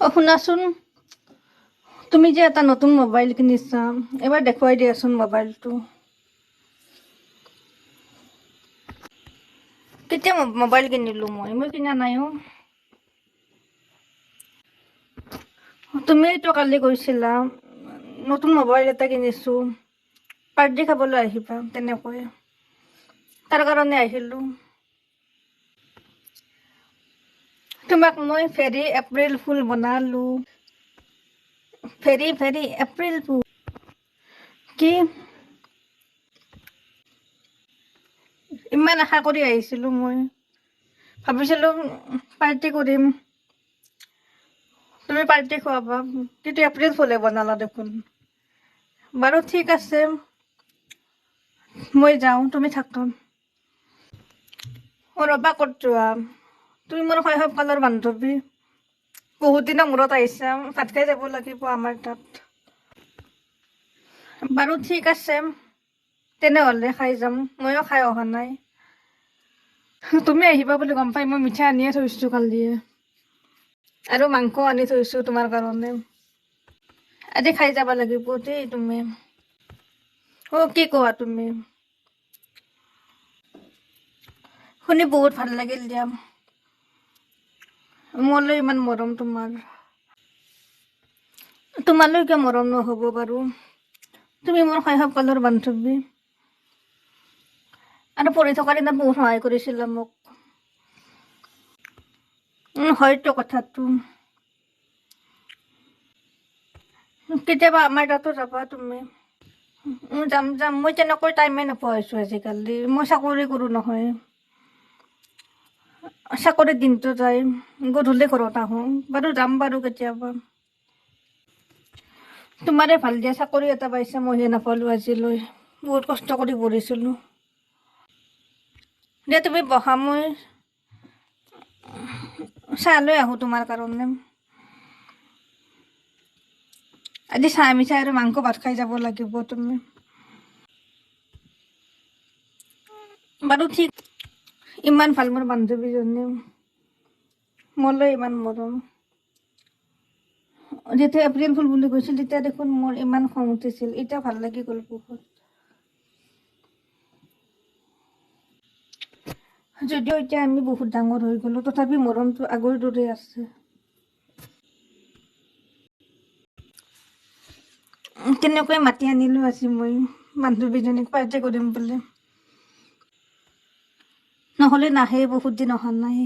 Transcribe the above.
শুনাচোন, তুমি যে এটা নতুন মোবাইল কিনিছা, এবাৰ দেখুৱাই দিয়াচোন মোবাইলটো। কেতিয়া মোবাইল কিনিলোঁ মই কিনা নাই। তুমিতো কালি কৈছিলা নতুন মোবাইল এটা কিনিছোঁ, পাৰ্টি খাবলৈ আহিবা, তেনেকৈ তাৰ কাৰণে আহিলোঁ। তোমাক মই ভেৰি এপ্ৰিল ফুল বনালোঁ। ভেৰি এপ্ৰিল ফুল। কি ইমান আশা কৰি আহিছিলোঁ মই, ভাবিছিলোঁ পাৰ্টি কৰিম, তুমি পাৰ্টি খুৱাবা, কিন্তু এপ্ৰিল ফুলে বনালা দেখোন। বাৰু ঠিক আছে, মই যাওঁ, তুমি থাকা। ৰ'বা, ক'ত যোৱা? তুমি মোৰ শৈশৱকালৰ বান্ধৱী, বহুত দিনৰ মূৰত আহিছা, ভাত খাই যাব লাগিব আমাৰ তাত। বাৰু ঠিক আছে, তেনেহ'লে খাই যাম, ময়ো খাই অহা নাই। তুমি আহিবা বুলি গম পাই মই মিঠাই আনিয়ে থৈছোঁ কালিয়ে, আৰু মাংস আনি থৈছোঁ তোমাৰ কাৰণে। আজি খাই যাব লাগিব দেই তুমি। কি কোৱা তুমি? শুনি বহুত ভাল লাগিল দিয়া, মোলৈ ইমান মৰম তোমাৰ। তোমালৈ কিয় মৰম নহ'ব বাৰু, তুমি মোৰ শৈশৱকালৰ বান্ধৱী, আৰু পঢ়ি থকাৰ দিনত বহুত সহায় কৰিছিলা মোক। হয়তো কথাটো, কেতিয়াবা আমাৰ তাতো যাবা তুমি। যাম, মই তেনেকৈ টাইমে নোপোৱা হৈছোঁ আজিকালি, মই চাকৰি কৰোঁ নহয়। চাকৰিত দিনটো যায়, গধূলি ঘৰত আহোঁ। বাৰু যাম বাৰু কেতিয়াবা। তোমাৰে ভাল দিয়া, চাকৰি এটা পাইছা, মইহে নাপালোঁ আজিলৈ, বহুত কষ্ট কৰি পঢ়িছিলোঁ। দিয়া তুমি বহা, মই চাহ লৈ আহোঁ তোমাৰ কাৰণে। আজি চাহ মিঠাই আৰু মাংস ভাত খাই যাব লাগিব তুমি। বাৰু ঠিক, ইমান ভাল মোৰ বান্ধৱীজনী, মোলৈ ইমান মৰম। যেতিয়া এপ্ৰিল ফুল বুলি কৈছিল তেতিয়া দেখোন মোৰ ইমান খং উঠিছিল, এতিয়া ভাল লাগি গ'ল বহুত। যদিও এতিয়া আমি বহুত ডাঙৰ হৈ গ'লোঁ, তথাপি মৰমটো আগৰ দৰে আছে। তেনেকৈ মাতি আনিলোঁ আজি মই বান্ধৱীজনীক পাৰ্টি কৰিম বুলি, নহ'লে নাহে, বহুত দিন অহা নাই।